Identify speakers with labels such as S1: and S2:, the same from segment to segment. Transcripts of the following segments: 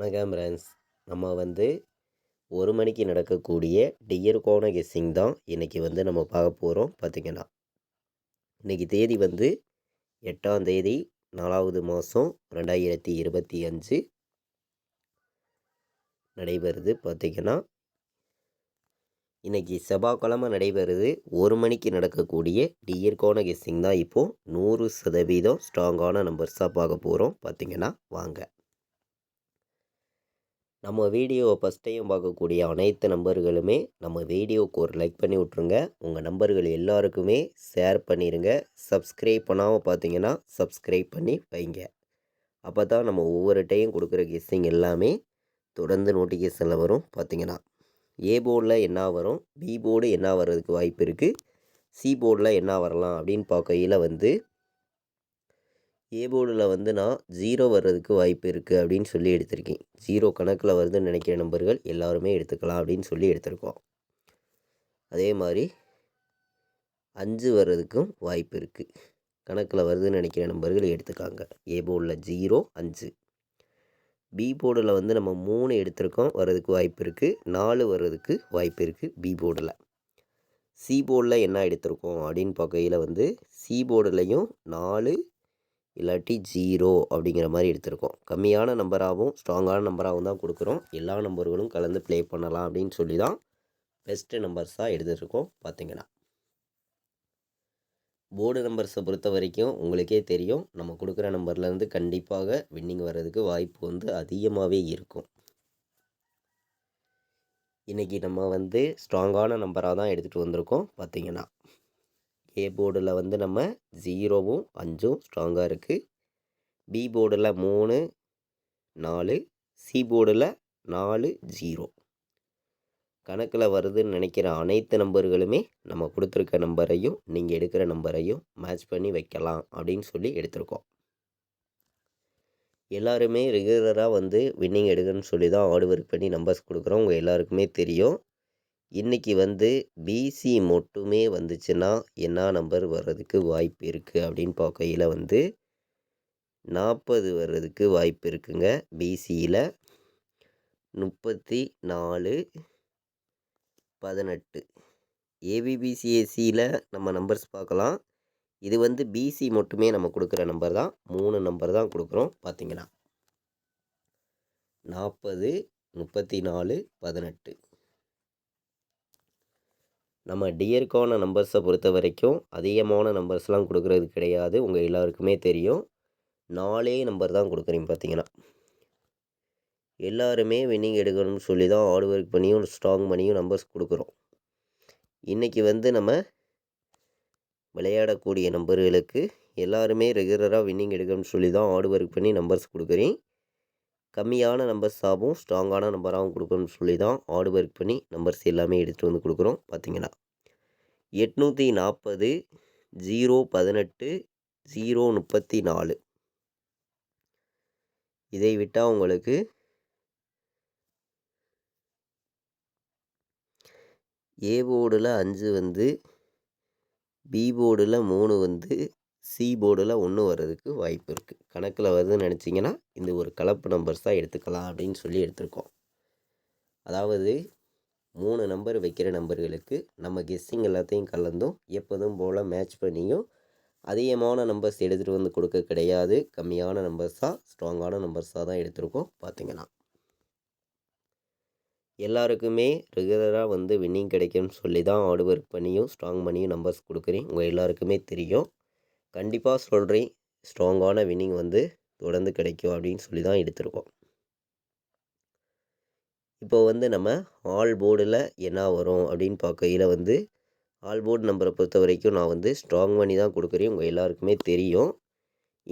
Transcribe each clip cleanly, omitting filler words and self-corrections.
S1: வணக்கம் ஃப்ரெண்ட்ஸ். நம்ம வந்து 1 மணிக்கு நடக்கக்கூடிய டியர்கான கெஸ்ஸிங் தான் இன்றைக்கி நம்ம பார்க்க போகிறோம். பார்த்திங்கன்னா இன்றைக்கி தேதி 8ஆம் தேதி 4வது மாதம் 2025 நடைபெறுது. பார்த்திங்கன்னா இன்றைக்கி செவ்வாய்க்கிழமை நடைபெறுது. 1 மணிக்கு நடக்கக்கூடிய டியர்கான கெஸ்ஸிங் தான் இப்போது 100% ஸ்ட்ராங்கான நம்பர்ஸாக பார்க்க போகிறோம். பார்த்திங்கன்னா வாங்க. நம்ம வீடியோவை ஃபஸ்ட் டைம் பார்க்கக்கூடிய அனைத்து நம்பர்களுமே நம்ம வீடியோவுக்கு ஒரு லைக் பண்ணி விட்ருங்க. உங்கள் நம்பர்கள் எல்லாருக்குமே ஷேர் பண்ணிடுங்க. சப்ஸ்கிரைப் பண்ணாமல் பார்த்தீங்கன்னா சப்ஸ்கிரைப் பண்ணி வைங்க. அப்போ தான் நம்ம ஒவ்வொரு டைம் கொடுக்குற கெஸ்ஸிங் எல்லாமே தொடர்ந்து நோட்டிஃபிகேஷனில் வரும். பார்த்திங்கன்னா ஏ போர்டில் என்ன வரும், பி போர்டு என்ன வர்றதுக்கு வாய்ப்பு இருக்குது, சி போர்டில் என்ன வரலாம் அப்படின்னு பார்க்கையில் ஏ போர்டில் நான் 0 வர்றதுக்கு வாய்ப்பு இருக்குது அப்படின்னு சொல்லி எடுத்திருக்கேன். 0 கணக்கில் வருதுன்னு நினைக்கிற நம்பர்கள் எல்லாருமே எடுத்துக்கலாம் அப்படின்னு சொல்லி எடுத்திருக்கோம். அதே மாதிரி 5 வர்றதுக்கும் வாய்ப்பு இருக்குது. கணக்கில் வருதுன்னு நினைக்கிற நம்பர்கள் எடுத்துக்காங்க. ஏ போர்டில் 0, 5. பி போர்டில் நம்ம 3 எடுத்திருக்கோம், வர்றதுக்கு வாய்ப்பு இருக்குது. 4 வர்றதுக்கு வாய்ப்பு இருக்குது பி போர்டில். சி போர்டில் என்ன எடுத்திருக்கோம் அப்படின்னு பார்க்கையில் சி போர்டுலையும் 4 இல்லாட்டி 0 அப்படிங்கிற மாதிரி எடுத்திருக்கோம். கம்மியான நம்பராகவும் ஸ்ட்ராங்கான நம்பராகவும் தான் கொடுக்குறோம். எல்லா நம்பர்களும் கலந்து ப்ளே பண்ணலாம் அப்படின்னு சொல்லி தான் பெஸ்ட்டு நம்பர்ஸாக எடுத்துகிட்ருக்கோம். பார்த்திங்கன்னா போர்டு நம்பர்ஸை பொறுத்த வரைக்கும் உங்களுக்கே தெரியும், நம்ம கொடுக்குற நம்பர்லேருந்து கண்டிப்பாக வின்னிங் வர்றதுக்கு வாய்ப்பு அதிகமாகவே இருக்கும். இன்றைக்கி நம்ம ஸ்ட்ராங்கான நம்பராக தான் எடுத்துகிட்டு வந்திருக்கோம். பார்த்திங்கன்னா ஏ போர்டில் நம்ம 0வும் 5ம் ஸ்ட்ராங்காக இருக்குது. பி போர்டில் 3, 4, சி போர்டில் 4, 0. கணக்கில் வருதுன்னு நினைக்கிற அனைத்து நம்பர்களுமே நம்ம கொடுத்துருக்க நம்பரையும் நீங்கள் எடுக்கிற நம்பரையும் மேட்ச் பண்ணி வைக்கலாம் அப்படின்னு சொல்லி எடுத்திருக்கோம். எல்லாருமே ரெகுலராக வின்னிங் எடுக்கணும்னு சொல்லி தான் ஹார்ட் ஒர்க் பண்ணி நம்பர்ஸ் கொடுக்குறோம். உங்கள் எல்லாருக்குமே தெரியும். இன்றைக்கி பிசி மட்டுமே வந்துச்சுன்னா என்ன நம்பர் வர்றதுக்கு வாய்ப்பு இருக்குது அப்படின்னு பார்க்கையில் 40 வர்றதுக்கு வாய்ப்பு இருக்குங்க. பிசியில் 34, 18. ஏபிபிசிஎஸ்சியில் நம்ம நம்பர்ஸ் பார்க்கலாம். இது பிசி மட்டுமே நம்ம கொடுக்குற நம்பர் தான். 3 நம்பர் தான் கொடுக்குறோம். பார்த்திங்கன்னா 40, 34, 18. நம்ம டியர்கான நம்பர்ஸை பொறுத்த வரைக்கும் அதிகமான நம்பர்ஸ்லாம் கொடுக்குறது கிடையாது. உங்கள் எல்லாருக்குமே தெரியும். 4 நம்பர் தான் கொடுக்குறீங்க. பார்த்திங்கன்னா எல்லாருமே வின்னிங் எடுக்கணும்னு சொல்லி தான் ஹார்ட் ஒர்க் பண்ணியும் ஸ்ட்ராங் பண்ணியும் நம்பர்ஸ் கொடுக்குறோம். இன்றைக்கி நம்ம விளையாடக்கூடிய நம்பர்களுக்கு எல்லாருமே ரெகுலராக வின்னிங் எடுக்கணும்னு சொல்லி தான் ஹார்ட் ஒர்க் பண்ணி நம்பர்ஸ் கொடுக்குறேன். கம்மியான நம்பர்ஸாகவும் ஸ்ட்ராங்கான நம்பராகவும் கொடுக்கணும்னு சொல்லி தான் ஹார்ட் ஒர்க் பண்ணி நம்பர்ஸ் எல்லாமே எடுத்துகிட்டு கொடுக்குறோம். பார்த்திங்கன்னா 840, 018, 034. இதை விட்டால் உங்களுக்கு ஏ போர்டில் 5 பி போர்டில் 3 சி போர்டில் 1 வர்றதுக்கு வாய்ப்பு இருக்குது. கணக்கில் வருதுன்னு நினச்சிங்கன்னா இந்த ஒரு கலப்பு நம்பர்ஸாக எடுத்துக்கலாம் அப்படின்னு சொல்லி எடுத்திருக்கோம். அதாவது 3 நம்பர் வைக்கிற நம்பர்களுக்கு நம்ம கெஸ்ஸிங் எல்லாத்தையும் கலந்தும் எப்போதும் போல் மேட்ச் பண்ணியும் அதிகமான நம்பர்ஸ் எடுத்துகிட்டு கொடுக்க கிடையாது. கம்மியான நம்பர்ஸாக ஸ்ட்ராங்கான நம்பர்ஸாக தான் எடுத்திருக்கோம். பார்த்திங்கன்னா எல்லாருக்குமே ரெகுலராக வின்னிங் கிடைக்கும்னு சொல்லி தான் ஹார்ட் ஒர்க் பண்ணியும் ஸ்ட்ராங் பண்ணியும் நம்பர்ஸ் கொடுக்குறேன். உங்கள் எல்லாருக்குமே தெரியும். கண்டிப்பாக சொல்கிறேன், ஸ்ட்ராங்கான வின்னிங் தொடர்ந்து கிடைக்கும் அப்படின்னு சொல்லி தான் எடுத்திருக்கோம். இப்போ நம்ம ஆல் போர்டில் என்ன வரும் அப்படின்னு பார்க்கையில் ஆல் போர்டு நம்பரை பொறுத்த வரைக்கும் நான் ஸ்ட்ராங் பண்ணி தான் கொடுக்குறேன். உங்கள் எல்லாருக்குமே தெரியும்.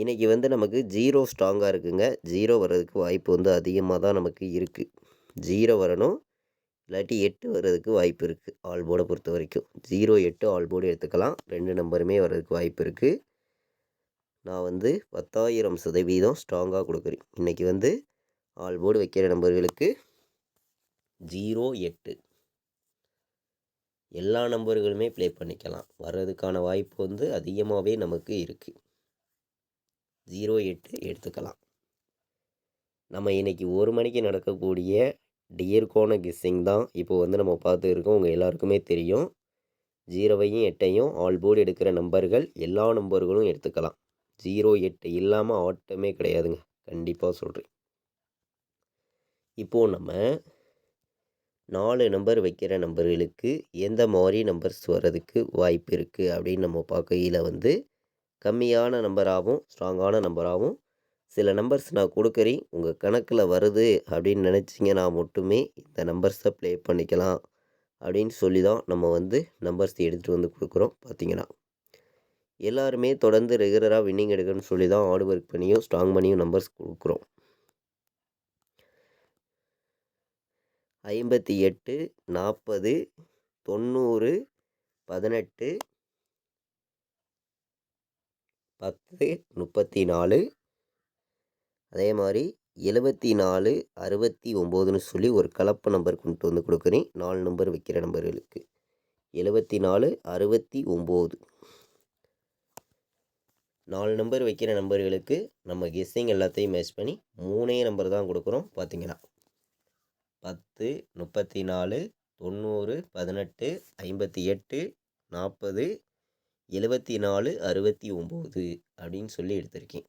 S1: இன்றைக்கி நமக்கு 0 ஸ்ட்ராங்காக இருக்குங்க. 0 வர்றதுக்கு வாய்ப்பு அதிகமாக தான் நமக்கு இருக்குது. 0 வரணும், இல்லாட்டி 8 வர்றதுக்கு வாய்ப்பு இருக்குது. ஆல் போர்டை பொறுத்த வரைக்கும் 0, 8 ஆல் போர்டு எடுத்துக்கலாம். 2 நம்பருமே வர்றதுக்கு வாய்ப்பு இருக்குது. நான் 10,000% ஸ்ட்ராங்காக கொடுக்குறேன். இன்றைக்கி ஆல் போர்டு வைக்கிற நம்பர்களுக்கு 0, 8 எல்லா நம்பர்களுமே ப்ளே பண்ணிக்கலாம். வர்றதுக்கான வாய்ப்பு அதிகமாகவே நமக்கு இருக்குது. 0, 8 எடுத்துக்கலாம். நம்ம இன்றைக்கி 1 மணிக்கு நடக்கக்கூடிய டியர்கோன கெஸ்ஸிங் தான் இப்போ வந்து நம்ம பார்த்துருக்கோம். உங்கள் எல்லாருக்குமே தெரியும். 0வையும் 8ஐயும் ஆல் போர்டு எடுக்கிற நம்பர்கள் எல்லா நம்பர்களும் எடுத்துக்கலாம். 0, 8 இல்லாமல் ஆட்டமே கிடையாதுங்க. கண்டிப்பாக சொல்கிறேன். இப்போது நம்ம 4 நம்பர் வைக்கிற நம்பர்களுக்கு எந்த மாதிரி நம்பர்ஸ் வர்றதுக்கு வாய்ப்பு இருக்குது அப்படின்னு நம்ம பார்க்கையில் வந்து கம்மியான நம்பராகவும் ஸ்ட்ராங்கான நம்பராகவும் சில நம்பர்ஸ் நான் கொடுக்குறேன். உங்கள் கணக்கில் வருது அப்படின்னு நினச்சிங்கன்னா மட்டுமே இந்த நம்பர்ஸை ப்ளே பண்ணிக்கலாம் அப்படின்னு சொல்லி தான் நம்ம வந்து நம்பர்ஸ் எடுத்துகிட்டு வந்து கொடுக்குறோம். பார்த்திங்கன்னா எல்லாருமே தொடர்ந்து ரெகுலராக வின்னிங் எடுக்கணும்னு சொல்லி தான் ஹார்ட் ஒர்க் பண்ணியும் ஸ்ட்ராங் பண்ணியும் நம்பர்ஸ் கொடுக்குறோம். 58, 40, 90, 18, 10, 34, அதே மாதிரி 74, 69ன்னு சொல்லி ஒரு கலப்பு நம்பர் கொண்டு வந்து கொடுக்குறேன். 4 நம்பர் வைக்கிற நம்பர்களுக்கு 74, 69 4 நம்பர் வைக்கிற நம்பர்களுக்கு நம்ம கெஸ்ஸிங் எல்லாத்தையும் மேட்ச் பண்ணி 3 நம்பர் தான் கொடுக்குறோம். பார்த்திங்கன்னா 10, 34, 90, 18, 58, 40, 74, 69 அப்படின்னு சொல்லி எடுத்திருக்கேன்.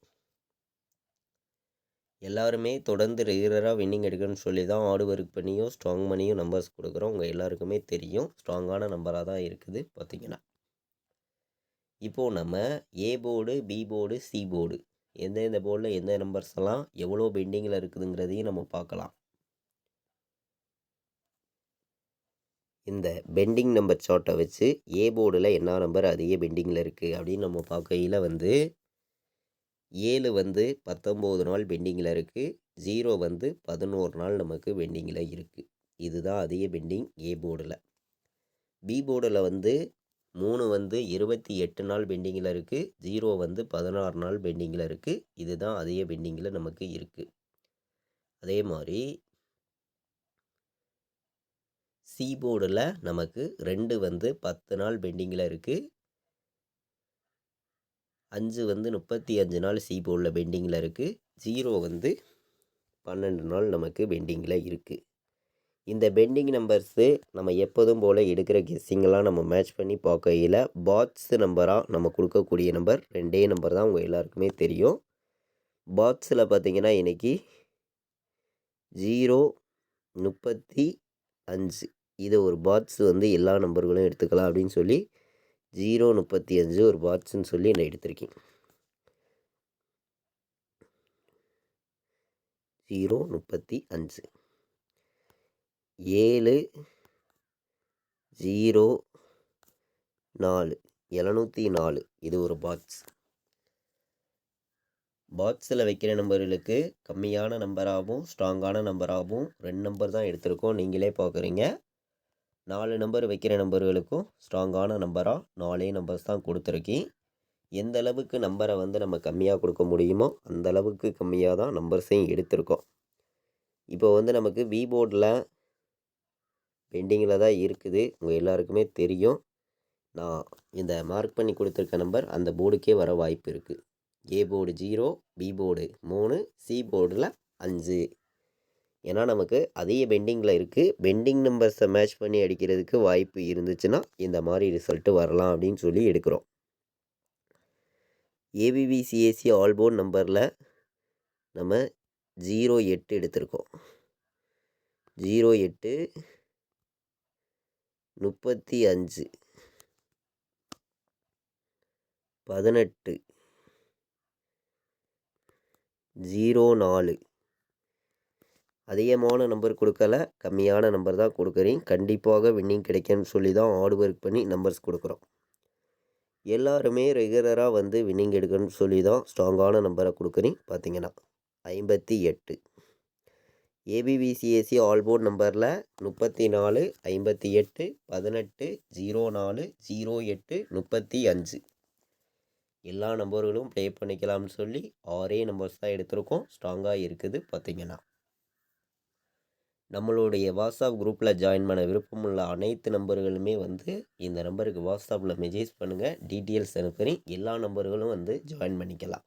S1: எல்லாருமே தொடர்ந்து ரெகுலராக வின்னிங் எடுக்கணும்னு சொல்லி தான் ஹார்ட் ஒர்க் பண்ணியும் ஸ்ட்ராங் பண்ணியும் நம்பர்ஸ் கொடுக்குறோம். உங்கள் எல்லாருக்குமே தெரியும் ஸ்ட்ராங்கான நம்பராக தான் இருக்குது. பார்த்திங்கன்னா இப்போது நம்ம A board, B board, C board எந்தெந்த போர்டில் எந்த நம்பர்ஸ் எல்லாம் எவ்வளோ பெண்டிங்கில் இருக்குதுங்கிறதையும் நம்ம பார்க்கலாம். இந்த பெண்டிங் நம்பர் சார்ட்டை வச்சு ஏ போர்டில் என்ன நம்பர் அதிக பெண்டிங்கில் இருக்குது அப்படின்னு நம்ம பார்க்கையில் வந்து 7 வந்து 19 நாள் பெண்டிங்கில் இருக்குது. 0 வந்து 11 நாள் நமக்கு பெண்டிங்கில் இருக்குது. இதுதான் அதிக பெண்டிங் ஏ போர்டில். பி போர்டில் வந்து 3 வந்து 28 நாள் பெண்டிங்கில் இருக்குது. 0 வந்து 16 நாள் பெண்டிங்கில் இருக்குது. இதுதான் அதிக பெண்டிங்கில் நமக்கு இருக்குது. அதே மாதிரி சி போர்டில் நமக்கு 2 வந்து 10 நாள் பெண்டிங்கில் இருக்குது. 5 வந்து 35 நாள் சி போர்டில் பெண்டிங்கில் இருக்குது. 0 வந்து 12 நாள் நமக்கு பெண்டிங்கில் இருக்குது. இந்த பெண்டிங் நம்பர்ஸு நம்ம எப்போதும் போல் எடுக்கிற கெஸ்ஸிங்கெல்லாம் நம்ம மேட்ச் பண்ணி பார்க்கையில் பாட்ஸ் நம்பராக நம்ம கொடுக்கக்கூடிய நம்பர் 2 நம்பர் தான். உங்கள் எல்லாருக்குமே தெரியும். பாட்ஸில் பார்த்திங்கன்னா இன்றைக்கி 0, 35 இது ஒரு பாட்ஸ் வந்து எல்லா நம்பர்களும் எடுத்துக்கலாம் அப்படின்னு சொல்லி 0, 35 ஒரு பாட்ஸ்ன்னு சொல்லி நான் எடுத்திருக்கேன். 0, 35 7, 0, 4 704 இது ஒரு பாட்ஸ். பாட்ஸில் வைக்கிற நம்பர்களுக்கு கம்மியான நம்பராகவும் ஸ்ட்ராங்கான நம்பராகவும் 2 நம்பர் தான் எடுத்திருக்கோம். நீங்களே பார்க்குறீங்க. 4 நம்பர் வைக்கிற நம்பர்களுக்கும் ஸ்ட்ராங்கான நம்பராக 4 நம்பர்ஸ் தான் கொடுத்துருக்கேன். எந்த அளவுக்கு நம்பரை வந்து நம்ம கம்மியாக கொடுக்க முடியுமோ அந்த அளவுக்கு கம்மியாக தான் நம்பர்ஸையும் எடுத்திருக்கோம். இப்போ வந்து நமக்கு பி போர்டில் பெண்டிங்கில் தான் இருக்குது. உங்கள் எல்லாருக்குமே தெரியும். நான் இந்த மார்க் பண்ணி கொடுத்துருக்க நம்பர் அந்த போர்டுக்கே வர வாய்ப்பு இருக்குது. A board 0, B board 3, C போர்டில் 5. ஏன்னா நமக்கு அதிக பெண்டிங்கில் இருக்குது. பெண்டிங் நம்பர்ஸை மேட்ச் பண்ணி அடிக்கிறதுக்கு வாய்ப்பு இருந்துச்சுன்னா இந்த மாதிரி ரிசல்ட்டு வரலாம் அப்படின்னு சொல்லி எடுக்கிறோம். ஏபிபிசிஏசி ஆல் போர்டு நம்பரில் நம்ம 08 எடுத்திருக்கோம். 08, 35, 18, 04 அதிகமான நம்பர் கொடுக்கல, கம்மியான நம்பர் தான் கொடுக்குறேன். கண்டிப்பாக வின்னிங் கிடைக்கும்னு சொல்லி தான் ஹார்ட் ஒர்க் பண்ணி நம்பர்ஸ் கொடுக்குறோம். எல்லாருமே ரெகுலராக வந்து வின்னிங் எடுக்கணும்னு சொல்லி தான் ஸ்ட்ராங்கான நம்பரை கொடுக்குறேன். பார்த்திங்கன்னா 58 ஏபிபிசிஏசி ஆல் போர்ட் நம்பரில் 34, 58, 18, 04, 08, 35 எல்லா நம்பர்களும் ப்ளே பண்ணிக்கலாம்னு சொல்லி 6 நம்பர்ஸ் தான் எடுத்திருக்கோம். ஸ்ட்ராங்காக இருக்குது. பார்த்திங்கன்னா நம்மளுடைய வாட்ஸ்அப் குரூப்பில் ஜாயின் பண்ண விருப்பமுள்ள அனைத்து நம்பர்களுமே வந்து இந்த நம்பருக்கு வாட்ஸ்அப்பில் மெசேஜ் பண்ணுங்கள். டீட்டெயில்ஸ் அனுப்புகிறேன். எல்லா நம்பர்களும் வந்து ஜாயின் பண்ணிக்கலாம்.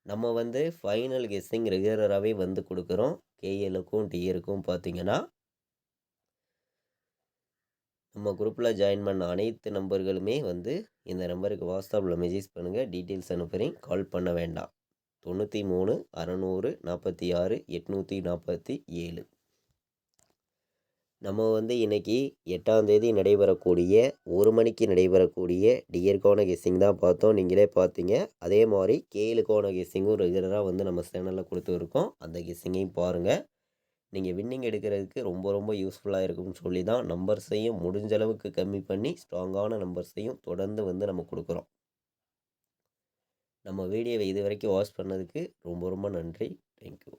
S1: நம்ம வந்து ஃபைனல் கெஸ்ஸிங் ரெகுலராகவே வந்து கொடுக்குறோம். கேஎலுக்கும் டிஆருக்கும் பார்த்தீங்கன்னா நம்ம குரூப்பில் ஜாயின் பண்ண அனைத்து நம்பர்களுமே வந்து இந்த நம்பருக்கு வாட்ஸ்அப்பில் மெசேஜ் பண்ணுங்கள். டீட்டெயில்ஸ் அனுப்புகிறேன். கால் பண்ண வேண்டாம். 93 600 46 847. நம்ம வந்து இன்றைக்கி 8ஆம் தேதி நடைபெறக்கூடிய 1 மணிக்கு நடைபெறக்கூடிய டியருக்கான கெஸ்ஸிங் தான் பார்த்தோம். நீங்களே பார்த்தீங்க. அதே மாதிரி கேளுக்கான கெஸ்ஸிங்கும் ரெகுலராக வந்து நம்ம சேனலில் கொடுத்துருக்கோம். அந்த கெஸ்ஸிங்கையும் பாருங்கள். நீங்கள் வின்னிங் எடுக்கிறதுக்கு ரொம்ப ரொம்ப யூஸ்ஃபுல்லாக இருக்கும்னு சொல்லி தான் நம்பர்ஸையும் முடிஞ்ச அளவுக்கு கம்மி பண்ணி ஸ்ட்ராங்கான நம்பர்ஸையும் தொடர்ந்து வந்து நம்ம கொடுக்குறோம். நம்ம வீடியோவை இது வரைக்கும் வாட்ச் பண்ணதுக்கு ரொம்ப ரொம்ப நன்றி. தேங்க்யூ.